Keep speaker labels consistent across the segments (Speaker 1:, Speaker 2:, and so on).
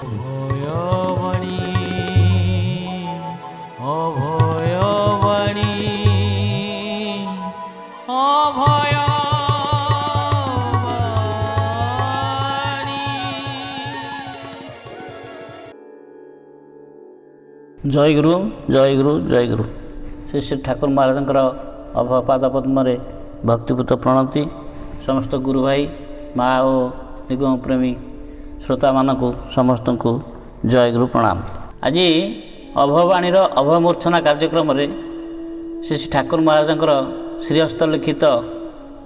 Speaker 1: অভয়বাণী অভয়বাণী অভয়বাণী।
Speaker 2: ଜୟ ଗୁରୁ ଜୟ ଗୁରୁ ଜୟ ଗୁରୁ। ଶ୍ରୀ ଶ୍ରୀ ଠାକୁର ମହାରାଜଙ୍କର ଅଭୟ ପାଦ ପଦ୍ମରେ ଭକ୍ତିପୂତ ପ୍ରଣତି। ସମସ୍ତ ଗୁରୁ ଭାଇ ମା ଓ ନିଗମ ପ୍ରେମୀ ଶ୍ରୋତାମାନଙ୍କୁ ସମସ୍ତଙ୍କୁ ଜୟ ଗୁରୁ ପ୍ରଣାମ। ଆଜି ଅଭୟବାଣୀର ଅଭୟମୂର୍ଚ୍ଛନା କାର୍ଯ୍ୟକ୍ରମରେ ଶ୍ରୀ ଶ୍ରୀ ଠାକୁର ମହାରାଜଙ୍କର ଶ୍ରୀହସ୍ତ ଲିଖିତ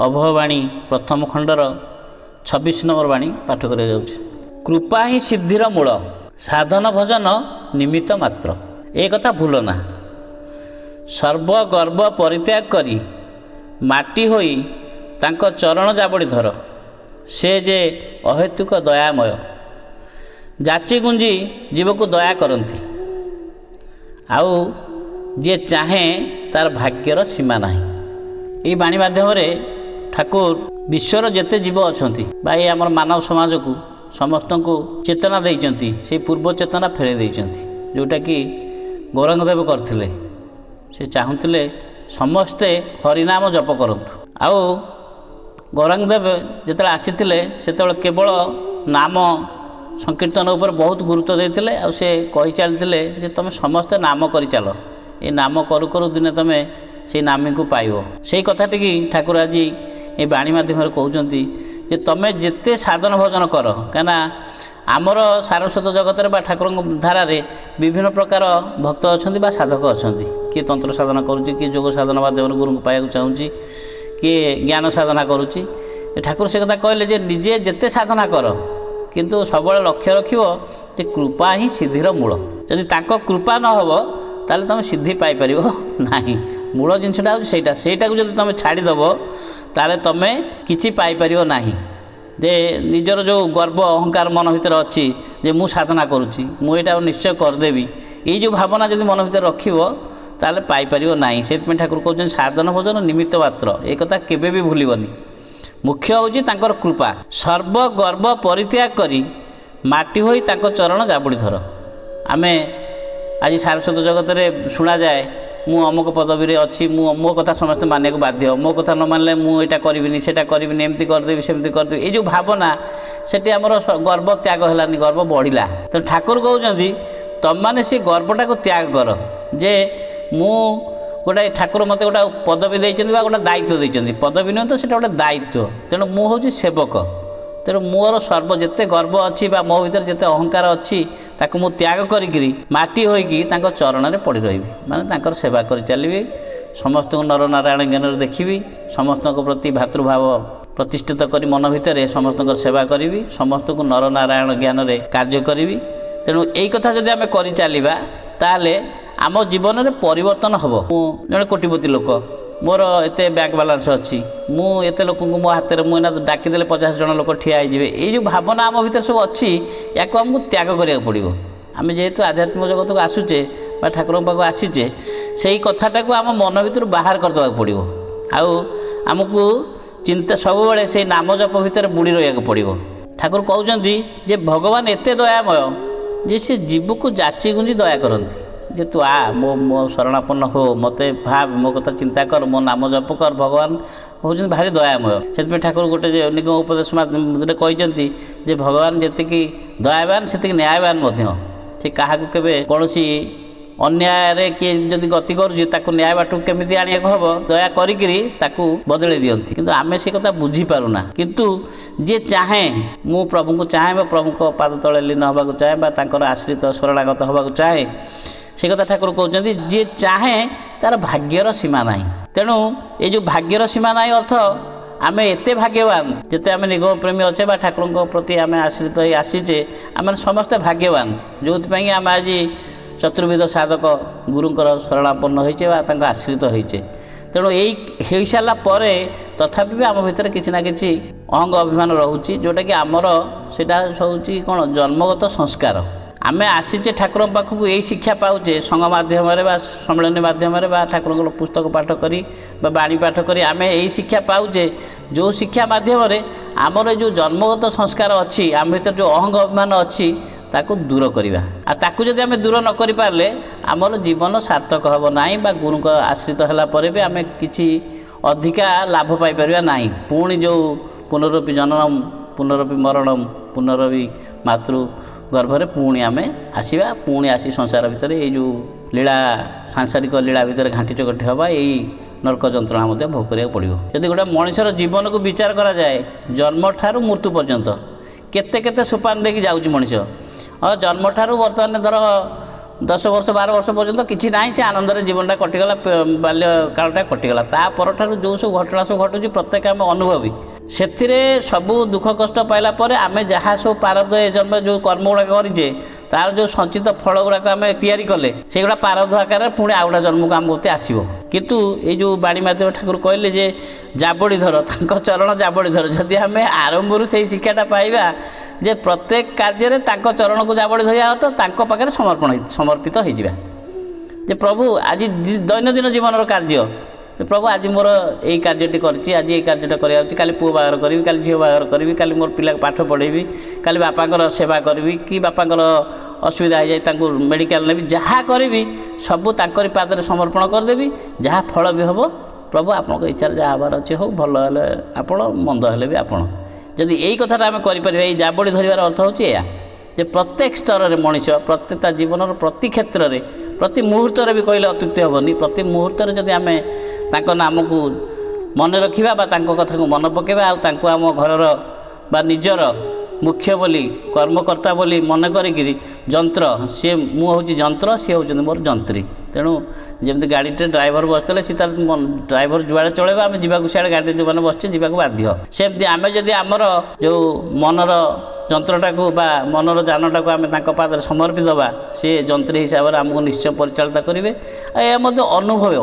Speaker 2: ଅଭୟବାଣୀ ପ୍ରଥମ ଖଣ୍ଡର 26 ନମ୍ବର ବାଣୀ ପାଠ କରାଯାଉଛି। କୃପା ହିଁ ସିଦ୍ଧିର ମୂଳ, ସାଧନ ଭଜନ ନିମିତ୍ତ ମାତ୍ର। ଏ କଥା ଭୁଲ ନା। ସର୍ବଗର୍ବ ପରିତ୍ୟାଗ କରି ମାଟି ହୋଇ ତାଙ୍କ ଚରଣ ଜାବଡ଼ି ଧର। ସେ ଯେ ଅହେତୁକ ଦୟାମୟ, ଯାଚି ଗୁଞ୍ଜି ଜୀବକୁ ଦୟା କରନ୍ତି। ଆଉ ଯିଏ ଚାହେଁ ତାର ଭାଗ୍ୟର ସୀମା ନାହିଁ। ଏହି ବାଣୀ ମାଧ୍ୟମରେ ଠାକୁର ବିଶ୍ୱର ଯେତେ ଜୀବ ଅଛନ୍ତି ବା ଏ ଆମର ମାନବ ସମାଜକୁ ସମସ୍ତଙ୍କୁ ଚେତନା ଦେଇଛନ୍ତି। ସେହି ପୂର୍ବ ଚେତନା ଫେରାଇ ଦେଇଛନ୍ତି, ଯେଉଁଟାକି ଗୌରାଙ୍ଗଦେବ କରିଥିଲେ। ସେ ଚାହୁଁଥିଲେ ସମସ୍ତେ ହରିନାମ ଜପ କରନ୍ତୁ। ଆଉ ଗୌରାଙ୍ଗଦେବ ଯେତେବେଳେ ଆସିଥିଲେ ସେତେବେଳେ କେବଳ ନାମ ସଂକୀର୍ତ୍ତନ ଉପରେ ବହୁତ ଗୁରୁତ୍ୱ ଦେଇଥିଲେ। ଆଉ ସେ କହି ଚାଲିଥିଲେ ଯେ ତୁମେ ସମସ୍ତେ ନାମ କରିଚାଲ, ଏ ନାମ କରୁ କରୁ ଦିନେ ତୁମେ ସେଇ ନାମୀକୁ ପାଇବ। ସେଇ କଥାଟିକି ଠାକୁର ଆଜି ଏ ବାଣୀ ମାଧ୍ୟମରେ କହୁଛନ୍ତି ଯେ ତୁମେ ଯେତେ ସାଧନ ଭଜନ କର, କାହିଁକିନା ଆମର ସାରସ୍ୱତ ଜଗତରେ ବା ଠାକୁରଙ୍କ ଧାରାରେ ବିଭିନ୍ନ ପ୍ରକାର ଭକ୍ତ ଅଛନ୍ତି ବା ସାଧକ ଅଛନ୍ତି। କିଏ ତନ୍ତ୍ର ସାଧନା କରୁଛି, କିଏ ଯୋଗ ସାଧନା ମାଧ୍ୟମରେ ଗୁରୁଙ୍କୁ ପାଇବାକୁ ଚାହୁଁଛି, କିଏ ଜ୍ଞାନ ସାଧନା କରୁଛି। ଠାକୁର ସେ କଥା କହିଲେ ଯେ ନିଜେ ଯେତେ ସାଧନା କର, କିନ୍ତୁ ସବୁବେଳେ ଲକ୍ଷ୍ୟ ରଖିବ ଯେ କୃପା ହିଁ ସିଦ୍ଧିର ମୂଳ। ଯଦି ତାଙ୍କ କୃପା ନ ହେବ ତାହେଲେ ତୁମେ ସିଦ୍ଧି ପାଇପାରିବ ନାହିଁ। ମୂଳ ଜିନିଷଟା ହେଉଛି ସେଇଟାକୁ ଯଦି ତୁମେ ଛାଡ଼ିଦେବ ତାହେଲେ ତୁମେ କିଛି ପାଇପାରିବ ନାହିଁ। ଯେ ନିଜର ଯେଉଁ ଗର୍ବ ଅହଙ୍କାର ମନ ଭିତରେ ଅଛି ଯେ ମୁଁ ସାଧନା କରୁଛି, ମୁଁ ଏଇଟା ନିଶ୍ଚୟ କରିଦେବି, ଏଇ ଯେଉଁ ଭାବନା ଯଦି ମନ ଭିତରେ ରଖିବ ତାହେଲେ ପାଇପାରିବ ନାହିଁ। ସେଥିପାଇଁ ଠାକୁର କହୁଛନ୍ତି ସାଧନ ଭଜନ ନିମିତ୍ତ ମାତ୍ର। ଏ କଥା କେବେ ବି ଭୁଲିବନି। ମୁଖ୍ୟ ହେଉଛି ତାଙ୍କର କୃପା। ସର୍ବଗର୍ବ ପରିତ୍ୟାଗ କରି ମାଟି ହୋଇ ତାଙ୍କ ଚରଣ ଜାବୁଡ଼ି ଧର। ଆମେ ଆଜି ସାରସ୍ୱତ ଜଗତରେ ଶୁଣାଯାଏ ମୁଁ ଅମୁକ ପଦବୀରେ ଅଛି, ମୋ କଥା ସମସ୍ତେ ମାନିବାକୁ ବାଧ୍ୟ, ମୋ କଥା ନ ମାନିଲେ ମୁଁ ଏଇଟା କରିବିନି ସେଇଟା କରିବିନି, ଏମିତି କରିଦେବି ସେମିତି କରିଦେବି। ଏଇ ଯେଉଁ ଭାବନା, ସେଠି ଆମର ଗର୍ବ ତ୍ୟାଗ ହେଲାନି, ଗର୍ବ ବଢ଼ିଲା। ତେଣୁ ଠାକୁର କହୁଛନ୍ତି ତମମାନେ ସେ ଗର୍ବଟାକୁ ତ୍ୟାଗ କର। ଯେ ମୁଁ ଗୋଟେ ଠାକୁର ମୋତେ ଗୋଟେ ପଦବୀ ଦେଇଛନ୍ତି ବା ଗୋଟେ ଦାୟିତ୍ୱ ଦେଇଛନ୍ତି। ପଦବୀ ନୁହେଁ ତ, ସେଇଟା ଗୋଟେ ଦାୟିତ୍ୱ। ତେଣୁ ମୁଁ ହେଉଛି ସେବକ। ତେଣୁ ମୋର ଯେତେ ଗର୍ବ ଅଛି ବା ମୋ ଭିତରେ ଯେତେ ଅହଙ୍କାର ଅଛି ତାକୁ ମୁଁ ତ୍ୟାଗ କରିକିରି ମାଟି ହୋଇକି ତାଙ୍କ ଚରଣରେ ପଡ଼ି ରହିବି। ମାନେ ତାଙ୍କର ସେବା କରି ଚାଲିବି, ସମସ୍ତଙ୍କୁ ନରନାରାୟଣ ଜ୍ଞାନରେ ଦେଖିବି, ସମସ୍ତଙ୍କ ପ୍ରତି ଭାତୃଭାବ ପ୍ରତିଷ୍ଠିତ କରି ମନ ଭିତରେ ସମସ୍ତଙ୍କର ସେବା କରିବି, ସମସ୍ତଙ୍କୁ ନରନାରାୟଣ ଜ୍ଞାନରେ କାର୍ଯ୍ୟ କରିବି। ତେଣୁ ଏଇ କଥା ଯଦି ଆମେ କରିଚାଲିବା ତାହେଲେ ଆମ ଜୀବନରେ ପରିବର୍ତ୍ତନ ହେବ। ମୁଁ ଜଣେ କୋଟିପତି ଲୋକ, ମୋର ଏତେ ବ୍ୟାଙ୍କ ବାଲାନ୍ସ ଅଛି, ମୁଁ ଏତେ ଲୋକଙ୍କୁ ମୋ ହାତରେ, ମୁଁ ଏଇନା ଡାକିଦେଲେ 50 ଜଣ ଲୋକ ଠିଆ ହେଇଯିବେ। ଏଇ ଯେଉଁ ଭାବନା ଆମ ଭିତରେ ସବୁ ଅଛି, ୟାକୁ ଆମକୁ ତ୍ୟାଗ କରିବାକୁ ପଡ଼ିବ। ଆମେ ଯେହେତୁ ଆଧ୍ୟାତ୍ମିକ ଜଗତକୁ ଆସୁଛେ ବା ଠାକୁରଙ୍କ ପାଖକୁ ଆସିଛେ, ସେଇ କଥାଟାକୁ ଆମ ମନ ଭିତରୁ ବାହାର କରିଦେବାକୁ ପଡ଼ିବ। ଆଉ ଆମକୁ ଚିନ୍ତା ସବୁବେଳେ ସେଇ ନାମ ଜପ ଭିତରେ ବୁଡ଼ି ରହିବାକୁ ପଡ଼ିବ। ଠାକୁର କହୁଛନ୍ତି ଯେ ଭଗବାନ ଏତେ ଦୟାମୟ ଯେ ସେ ଜୀବକୁ ଯାଚି ଗୁଞ୍ଜି ଦୟା କରନ୍ତି। ଯେ ତୁ ମୋ ଶରଣାପନ୍ନ ହୋ, ମୋତେ ଭାବ, ମୋ କଥା ଚିନ୍ତା କର, ମୋ ନାମ ଜପ କର। ଭଗବାନ ହେଉଛନ୍ତି ଭାରି ଦୟାମୟ। ସେଥିପାଇଁ ଠାକୁର ଗୋଟେ ଯେ ନିଗମ ଉପଦେଶ ମାଧ୍ୟମରେ କହିଛନ୍ତି ଯେ ଭଗବାନ ଯେତିକି ଦୟାବାନ ସେତିକି ନ୍ୟାୟବାନ ମଧ୍ୟ। ସେ କାହାକୁ କେବେ କୌଣସି ଅନ୍ୟାୟରେ କିଏ ଯଦି ଗତି କରୁଛି ତାକୁ ନ୍ୟାୟ ବାଟକୁ କେମିତି ଆଣିବାକୁ ହେବ, ଦୟା କରିକିରି ତାକୁ ବଦଳେଇ ଦିଅନ୍ତି। କିନ୍ତୁ ଆମେ ସେ କଥା ବୁଝିପାରୁନା। କିନ୍ତୁ ଯିଏ ଚାହେଁ, ମୁଁ ପ୍ରଭୁଙ୍କୁ ଚାହେଁ ବା ପ୍ରଭୁଙ୍କ ପାଦ ତଳେ ଲୀନ ହେବାକୁ ଚାହେଁ ବା ତାଙ୍କର ଆଶ୍ରିତ ଶରଣାଗତ ହେବାକୁ ଚାହେଁ, ସେ କଥା ଠାକୁର କହୁଛନ୍ତି ଯିଏ ଚାହେଁ ତାର ଭାଗ୍ୟର ସୀମା ନାହିଁ। ତେଣୁ ଏ ଯେଉଁ ଭାଗ୍ୟର ସୀମା ନାହିଁ ଅର୍ଥ ଆମେ ଏତେ ଭାଗ୍ୟବାନ, ଯେତେ ଆମେ ନିଗମ ପ୍ରେମୀ ଅଛେ ବା ଠାକୁରଙ୍କ ପ୍ରତି ଆମେ ଆଶ୍ରିତ ହୋଇ ଆସିଛେ, ଆମେ ସମସ୍ତେ ଭାଗ୍ୟବାନ। ଯେଉଁଥିପାଇଁ ଆମେ ଆଜି ଚତୁର୍ବିଧ ସାଧକ ଗୁରୁଙ୍କର ଶରଣାପନ୍ନ ହୋଇଛେ ବା ତାଙ୍କ ଆଶ୍ରିତ ହୋଇଛେ। ତେଣୁ ଏଇ ହୋଇସାରିଲା ପରେ ତଥାପି ବି ଆମ ଭିତରେ କିଛି ନା କିଛି ଅହଙ୍ଗ ଅଭିମାନ ରହୁଛି, ଯେଉଁଟାକି ଆମର ସେଇଟା ହେଉଛି କ'ଣ ଜନ୍ମଗତ ସଂସ୍କାର। ଆମେ ଆସିଛେ ଠାକୁରଙ୍କ ପାଖକୁ, ଏଇ ଶିକ୍ଷା ପାଉଛେ ସଂଘ ମାଧ୍ୟମରେ ବା ସମ୍ମିଳନୀ ମାଧ୍ୟମରେ ବା ଠାକୁରଙ୍କର ପୁସ୍ତକ ପାଠ କରି ବା ବାଣୀ ପାଠ କରି ଆମେ ଏଇ ଶିକ୍ଷା ପାଉଛେ। ଯେଉଁ ଶିକ୍ଷା ମାଧ୍ୟମରେ ଆମର ଯେଉଁ ଜନ୍ମଗତ ସଂସ୍କାର ଅଛି, ଆମ ଭିତରେ ଯେଉଁ ଅହଙ୍ଗ ଅଭିମାନ ଅଛି ତାକୁ ଦୂର କରିବା। ଆଉ ତାକୁ ଯଦି ଆମେ ଦୂର ନ କରିପାରିଲେ ଆମର ଜୀବନ ସାର୍ଥକ ହେବ ନାହିଁ ବା ଗୁରୁଙ୍କ ଆଶ୍ରିତ ହେଲା ପରେ ବି ଆମେ କିଛି ଅଧିକା ଲାଭ ପାଇପାରିବା ନାହିଁ। ପୁଣି ଯେଉଁ ପୁନରପି ଜନନମ୍ ପୁନରପି ମରଣମ୍ ପୁନରପି ମାତୃ ଗର୍ଭରେ ପୁଣି ଆମେ ଆସିବା, ପୁଣି ଆସି ସଂସାର ଭିତରେ ଏଇ ଯେଉଁ ଲୀଳା ସାଂସାରିକ ଲୀଳା ଭିତରେ ଘାଣ୍ଟି ଚକଟି ହେବା, ଏଇ ନର୍କ ଯନ୍ତ୍ରଣା ମଧ୍ୟ ଭୋଗ କରିବାକୁ ପଡ଼ିବ। ଯଦି ଗୋଟେ ମଣିଷର ଜୀବନକୁ ବିଚାର କରାଯାଏ ଜନ୍ମଠାରୁ ମୃତ୍ୟୁ ପର୍ଯ୍ୟନ୍ତ କେତେ କେତେ ସୋପାନ ଦେଇକି ଯାଉଛି ମଣିଷ। ଜନ୍ମଠାରୁ ବର୍ତ୍ତମାନ ଧର 10 ବର୍ଷ 12 ବର୍ଷ ପର୍ଯ୍ୟନ୍ତ କିଛି ନାହିଁ, ସେ ଆନନ୍ଦରେ ଜୀବନଟା କଟିଗଲା, ବାଲ୍ୟକାଳଟା କଟିଗଲା। ତା ପରଠାରୁ ଯେଉଁ ସବୁ ଘଟଣା ସବୁ ଘଟୁଛି ପ୍ରତ୍ୟେକ ଆମେ ଅନୁଭବୀ। ସେଥିରେ ସବୁ ଦୁଃଖ କଷ୍ଟ ପାଇଲା ପରେ ଆମେ ଯାହା ସବୁ ପାରଦ ଏ ଜନ୍ମରେ ଯେଉଁ କର୍ମ ଗୁଡ଼ାକ କରିଛେ ତାର ଯେଉଁ ସଞ୍ଚିତ ଫଳ ଗୁଡ଼ାକ ଆମେ ତିଆରି କଲେ ସେଗୁଡ଼ା ପାରଦ ଆକାରରେ ପୁଣି ଆଉ ଗୋଟେ ଜନ୍ମକୁ ଆମ ପ୍ରତି ଆସିବ। କିନ୍ତୁ ଏଇ ଯେଉଁ ବାଣୀ ମାଧ୍ୟମ ଠାକୁର କହିଲେ ଯେ ଜାବଡ଼ି ଧର, ତାଙ୍କ ଚରଣ ଜାବଡ଼ି ଧର, ଯଦି ଆମେ ଆରମ୍ଭରୁ ସେଇ ଶିକ୍ଷାଟା ପାଇବା ଯେ ପ୍ରତ୍ୟେକ କାର୍ଯ୍ୟରେ ତାଙ୍କ ଚରଣକୁ ଜାବଡ଼ି ଧରିବା ଅର୍ଥ ତାଙ୍କ ପାଖରେ ସମର୍ପିତ ହୋଇଯିବା। ଯେ ପ୍ରଭୁ ଆଜି ଦୈନନ୍ଦିନ ଜୀବନର କାର୍ଯ୍ୟ, ପ୍ରଭୁ ଆଜି ମୋର ଏଇ କାର୍ଯ୍ୟଟି କରିଛି, ଆଜି ଏଇ କାର୍ଯ୍ୟଟା କରିବା ଅଛି, କାଲି ପୁଅ ବାହାଘର କରିବି, କାଲି ଝିଅ ବାହାଘର କରିବି, କାଲି ମୋର ପିଲାକୁ ପାଠ ପଢ଼େଇବି, କାଲି ବାପାଙ୍କର ସେବା କରିବି, କି ବାପାଙ୍କର ଅସୁବିଧା ହୋଇଯାଏ ତାଙ୍କୁ ମେଡ଼ିକାଲ ନେବି, ଯାହା କରିବି ସବୁ ତାଙ୍କରି ପାଦରେ ସମର୍ପଣ କରିଦେବି। ଯାହା ଫଳ ବି ହେବ ପ୍ରଭୁ ଆପଣଙ୍କ ଇଚ୍ଛାରେ ଯାହା ହେବାର ଅଛି ହେଉ, ଭଲ ହେଲେ ଆପଣ, ମନ୍ଦ ହେଲେ ବି ଆପଣ। ଯଦି ଏଇ କଥାଟା ଆମେ କରିପାରିବା, ଏଇ ଜାବଡ଼ି ଧରିବାର ଅର୍ଥ ହେଉଛି ଏହା ଯେ ପ୍ରତ୍ୟେକ ସ୍ତରରେ ମଣିଷ ପ୍ରତ୍ୟେକ ତା ଜୀବନର ପ୍ରତି କ୍ଷେତ୍ରରେ ପ୍ରତି ମୁହୂର୍ତ୍ତରେ ବି କହିଲେ ଅତ୍ୟୁକ୍ତି ହେବନି, ପ୍ରତି ମୁହୂର୍ତ୍ତରେ ଯଦି ଆମେ ତାଙ୍କ ନାମକୁ ମନେ ରଖିବା ବା ତାଙ୍କ କଥାକୁ ମନେ ପକାଇବା, ଆଉ ତାଙ୍କୁ ଆମ ଘରର ବା ନିଜର ମୁଖ୍ୟ ବୋଲି କର୍ମକର୍ତ୍ତା ବୋଲି ମନେ କରିକିରି ଯନ୍ତ୍ର, ସିଏ ମୁଁ ହେଉଛି ଯନ୍ତ୍ର, ସିଏ ହେଉଛନ୍ତି ମୋର ଯନ୍ତ୍ରୀ। ତେଣୁ ଯେମିତି ଗାଡ଼ିଟେ ଡ୍ରାଇଭର ବସିଥିଲେ ସେ ତାର ଡ୍ରାଇଭର ଯୁଆଡ଼େ ଚଳେଇବ, ଆମେ ଯିବାକୁ ସିଆଡ଼େ ଗାଡ଼ିରେ ଯେଉଁମାନେ ବସିଛେ ଯିବାକୁ ବାଧ୍ୟ। ସେମିତି ଆମେ ଯଦି ଆମର ଯେଉଁ ମନର ଯନ୍ତ୍ରଟାକୁ ବା ମନର ଯାନଟାକୁ ଆମେ ତାଙ୍କ ପାଦରେ ସମର୍ପି ଦେବା, ସିଏ ଯନ୍ତ୍ରୀ ହିସାବରେ ଆମକୁ ନିଶ୍ଚୟ ପରିଚାଳିତ କରିବେ। ଆଉ ଏହା ମଧ୍ୟ ଅନୁଭବ,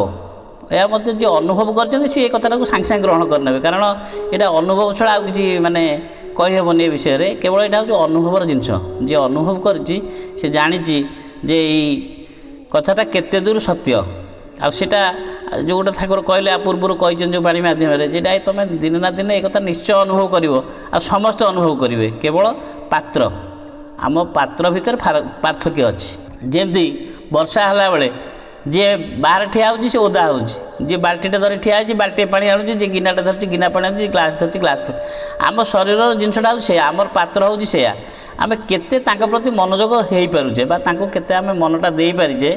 Speaker 2: ଏହା ମଧ୍ୟ ଯିଏ ଅନୁଭବ କରିଛନ୍ତି ସେ ଏ କଥାଟାକୁ ସାଙ୍ଗେ ସାଙ୍ଗେ ଗ୍ରହଣ କରିନେବେ, କାରଣ ଏଇଟା ଅନୁଭବ ଛଡ଼ା ଆଉ କିଛି ମାନେ କହିହେବନି ଏ ବିଷୟରେ। କେବଳ ଏଇଟା ହେଉଛି ଅନୁଭବର ଜିନିଷ। ଯିଏ ଅନୁଭବ କରିଛି ସେ ଜାଣିଛି ଯେ ଏଇ କଥାଟା କେତେ ଦୂର ସତ୍ୟ। ଆଉ ସେଇଟା ଯେଉଁ ଗୋଟେ ଠାକୁର କହିଲେ ଆ ପୂର୍ବରୁ କହିଛନ୍ତି ଯେଉଁ ବାଣୀ ମାଧ୍ୟମରେ, ଯେଟା ତୁମେ ଦିନେ ନା ଦିନେ ଏ କଥା ନିଶ୍ଚୟ ଅନୁଭବ କରିବ, ଆଉ ସମସ୍ତେ ଅନୁଭବ କରିବେ। କେବଳ ପାତ୍ର, ଆମ ପାତ୍ର ଭିତରେ ପାର୍ଥକ୍ୟ ଅଛି। ଯେମିତି ବର୍ଷା ହେଲାବେଳେ ଯିଏ ବାହାରେ ଠିଆ ହେଉଛି ସେ ଓଦା ହେଉଛି, ଯିଏ ବାଲ୍ଟିଟେ ଧରି ଠିଆ ହେଇଛି ବାଲ୍ଟିଏ ପାଣି ଆଣୁଛି, ଯିଏ ଗିନାଟେ ଧରିଛି ଗିନା ପାଣି ଆଣୁଛି, ଗ୍ଲାସ୍ ଧରିଛି ଗ୍ଲାସ୍ ପାଣି। ଆମ ଶରୀରର ଜିନିଷଟା ହେଉଛି ସେୟା, ଆମର ପାତ୍ର ହେଉଛି ସେୟା। ଆମେ କେତେ ତାଙ୍କ ପ୍ରତି ମନୋଯୋଗ ହେଇପାରୁଛେ ବା ତାଙ୍କୁ କେତେ ଆମେ ମନଟା ଦେଇପାରିଛେ,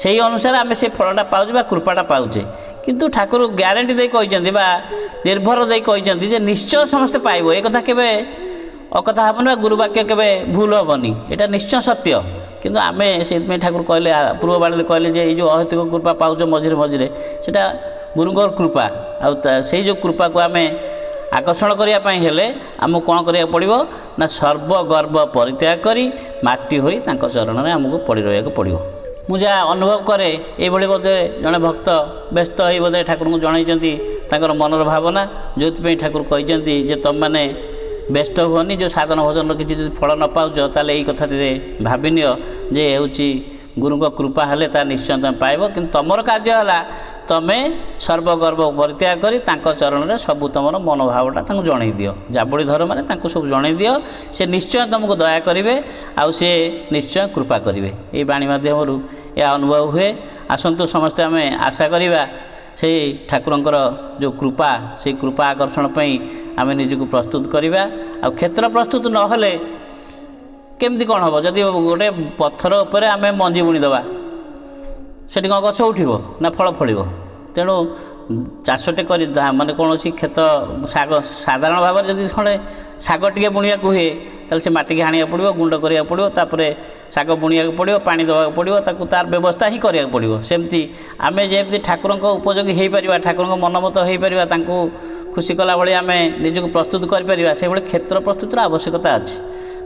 Speaker 2: ସେଇ ଅନୁସାରେ ଆମେ ସେ ଫଳଟା ପାଉଛେ ବା କୃପାଟା ପାଉଛେ। କିନ୍ତୁ ଠାକୁର ଗ୍ୟାରେଣ୍ଟି ଦେଇ କହିଛନ୍ତି ବା ନିର୍ଭର ଦେଇ କହିଛନ୍ତି ଯେ ନିଶ୍ଚୟ ସମସ୍ତେ ପାଇବ, ଏ କଥା କେବେ ଅକଥା ହେବନି ବା ଗୁରୁବାକ୍ୟ କେବେ ଭୁଲ ହେବନି, ଏଇଟା ନିଶ୍ଚୟ ସତ୍ୟ। କିନ୍ତୁ ଆମେ ସେଇଥିପାଇଁ ଠାକୁର କହିଲେ ପୂର୍ବବାଣୀରେ କହିଲେ ଯେ ଏଇ ଯେଉଁ ଅହେତୁକ କୃପା ପାଉଛ ମଝିରେ ମଝିରେ, ସେଇଟା ଗୁରୁଙ୍କର କୃପା। ଆଉ ସେଇ ଯେଉଁ କୃପାକୁ ଆମେ ଆକର୍ଷଣ କରିବା ପାଇଁ ହେଲେ ଆମକୁ କ'ଣ କରିବାକୁ ପଡ଼ିବ ନା ସର୍ବଗର୍ବ ପରିତ୍ୟାଗ କରି ମାଟି ହୋଇ ତାଙ୍କ ଚରଣରେ ଆମକୁ ପଡ଼ି ରହିବାକୁ ପଡ଼ିବ। ମୁଁ ଯାହା ଅନୁଭବ କରେ ଏଇଭଳି ବୋଧେ ଜଣେ ଭକ୍ତ ବ୍ୟସ୍ତ ହୋଇ ବୋଧେ ଠାକୁରଙ୍କୁ ଜଣାଇଛନ୍ତି ତାଙ୍କର ମନର ଭାବନା, ଯେଉଁଥିପାଇଁ ଠାକୁର କହିଛନ୍ତି ଯେ ତୁମମାନେ ବ୍ୟସ୍ତ ହୁଅନି, ଯେଉଁ ସାଧନ ଭୋଜନର କିଛି ଯଦି ଫଳ ନ ପାଉଛ ତାହେଲେ ଏଇ କଥାଟିରେ ଭାବିନିଅ ଯେ ହେଉଛି ଗୁରୁଙ୍କ କୃପା ହେଲେ ତା ନିଶ୍ଚୟ ତୁମେ ପାଇବ। କିନ୍ତୁ ତୁମର କାର୍ଯ୍ୟ ହେଲା ତୁମେ ସର୍ବଗର୍ବ ପରିତ୍ୟାଗ କରି ତାଙ୍କ ଚରଣରେ ସବୁ ତୁମର ମନୋଭାବଟା ତାଙ୍କୁ ଜଣାଇ ଦିଅ। ଜାବୁଡ଼ି ଧର ମାନେ ତାଙ୍କୁ ସବୁ ଜଣାଇ ଦିଅ, ସେ ନିଶ୍ଚୟ ତୁମକୁ ଦୟା କରିବେ ଆଉ ସେ ନିଶ୍ଚୟ କୃପା କରିବେ। ଏଇ ବାଣୀ ମାଧ୍ୟମରୁ ଏହା ଅନୁଭବ ହୁଏ। ଆସନ୍ତୁ ସମସ୍ତେ ଆମେ ଆଶା କରିବା ସେଇ ଠାକୁରଙ୍କର ଯେଉଁ କୃପା, ସେଇ କୃପା ଆକର୍ଷଣ ପାଇଁ ଆମେ ନିଜକୁ ପ୍ରସ୍ତୁତ କରିବା। ଆଉ କ୍ଷେତ୍ର ପ୍ରସ୍ତୁତ ନହେଲେ କେମିତି କ'ଣ ହେବ? ଯଦି ଗୋଟେ ପଥର ଉପରେ ଆମେ ମଞ୍ଜି ବୁଣିଦେବା ସେଠି କ'ଣ ଗଛ ଉଠିବ ନା ଫଳ ଫଳିବ? ତେଣୁ ଚାଷଟେ କରି ମାନେ କୌଣସି କ୍ଷେତ ଶାଗ ସାଧାରଣ ଭାବରେ ଯଦି ଖଣ୍ଡେ ଶାଗ ଟିକେ ବୁଣିବାକୁ ହୁଏ ତାହେଲେ ସେ ମାଟିକି ହାଣିବାକୁ ପଡ଼ିବ, ଗୁଣ୍ଡ କରିବାକୁ ପଡ଼ିବ, ତାପରେ ଶାଗ ବୁଣିବାକୁ ପଡ଼ିବ, ପାଣି ଦେବାକୁ ପଡ଼ିବ, ତାକୁ ତାର ବ୍ୟବସ୍ଥା ହିଁ କରିବାକୁ ପଡ଼ିବ। ସେମିତି ଆମେ ଯେମିତି ଠାକୁରଙ୍କ ଉପଯୋଗୀ ହୋଇପାରିବା, ଠାକୁରଙ୍କ ମନମତ ହୋଇପାରିବା, ତାଙ୍କୁ ଖୁସି କଲା ଭଳି ଆମେ ନିଜକୁ ପ୍ରସ୍ତୁତ କରିପାରିବା, ସେଭଳି କ୍ଷେତ୍ର ପ୍ରସ୍ତୁତିର ଆବଶ୍ୟକତା ଅଛି।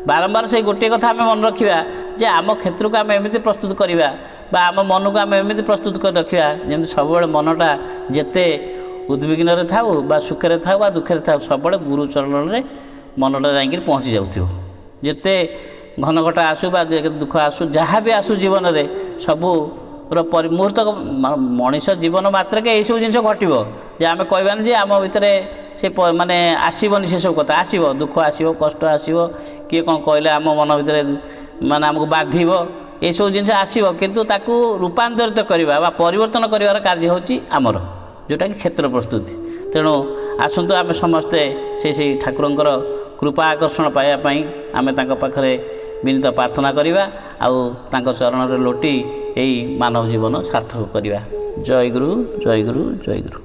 Speaker 2: ବାରମ୍ବାର ସେଇ ଗୋଟିଏ କଥା ଆମେ ମନେ ରଖିବା ଯେ ଆମ କ୍ଷେତ୍ରକୁ ଆମେ ଏମିତି ପ୍ରସ୍ତୁତ କରିବା ବା ଆମ ମନକୁ ଆମେ ଏମିତି ପ୍ରସ୍ତୁତ କରି ରଖିବା ଯେମିତି ସବୁବେଳେ ମନଟା ଯେତେ ଉଦ୍ବିଗ୍ନରେ ଥାଉ ବା ସୁଖରେ ଥାଉ ବା ଦୁଃଖରେ ଥାଉ ସବୁବେଳେ ଗୁରୁଚରଣରେ ମନଟା ଯାଇକିରି ପହଞ୍ଚି ଯାଉଥିବ। ଯେତେ ଘନ ଘଟା ଆସୁ ବା ଦୁଃଖ ଆସୁ, ଯାହା ବି ଆସୁ ଜୀବନରେ ସବୁର ମୁହୂର୍ତ୍ତ ମଣିଷ ଜୀବନ ମାତ୍ରକେ ଏଇସବୁ ଜିନିଷ ଘଟିବ ଯେ ଆମେ କହିବାନି ଯେ ଆମ ଭିତରେ ସେ ମାନେ ଆସିବନି, ସେସବୁ କଥା ଆସିବ, ଦୁଃଖ ଆସିବ, କଷ୍ଟ ଆସିବ, କିଏ କ'ଣ କହିଲେ ଆମ ମନ ଭିତରେ ମାନେ ଆମକୁ ବାଧିବ ଏସବୁ ଜିନିଷ ଆସିବ, କିନ୍ତୁ ତାକୁ ରୂପାନ୍ତରିତ କରିବା ବା ପରିବର୍ତ୍ତନ କରିବାର କାର୍ଯ୍ୟ ହେଉଛି ଆମର, ଯେଉଁଟାକି କ୍ଷେତ୍ର ପ୍ରସ୍ତୁତି। ତେଣୁ ଆସନ୍ତୁ ଆମେ ସମସ୍ତେ ସେଇ ଠାକୁରଙ୍କର କୃପା ଆକର୍ଷଣ ପାଇବା ପାଇଁ ଆମେ ତାଙ୍କ ପାଖରେ ବିନୀତ ପ୍ରାର୍ଥନା କରିବା, ଆଉ ତାଙ୍କ ଚରଣରେ ଲୋଟି ଏହି ମାନବ ଜୀବନ ସାର୍ଥକ କରିବା। ଜୟ ଗୁରୁ, ଜୟ ଗୁରୁ, ଜୟ ଗୁରୁ।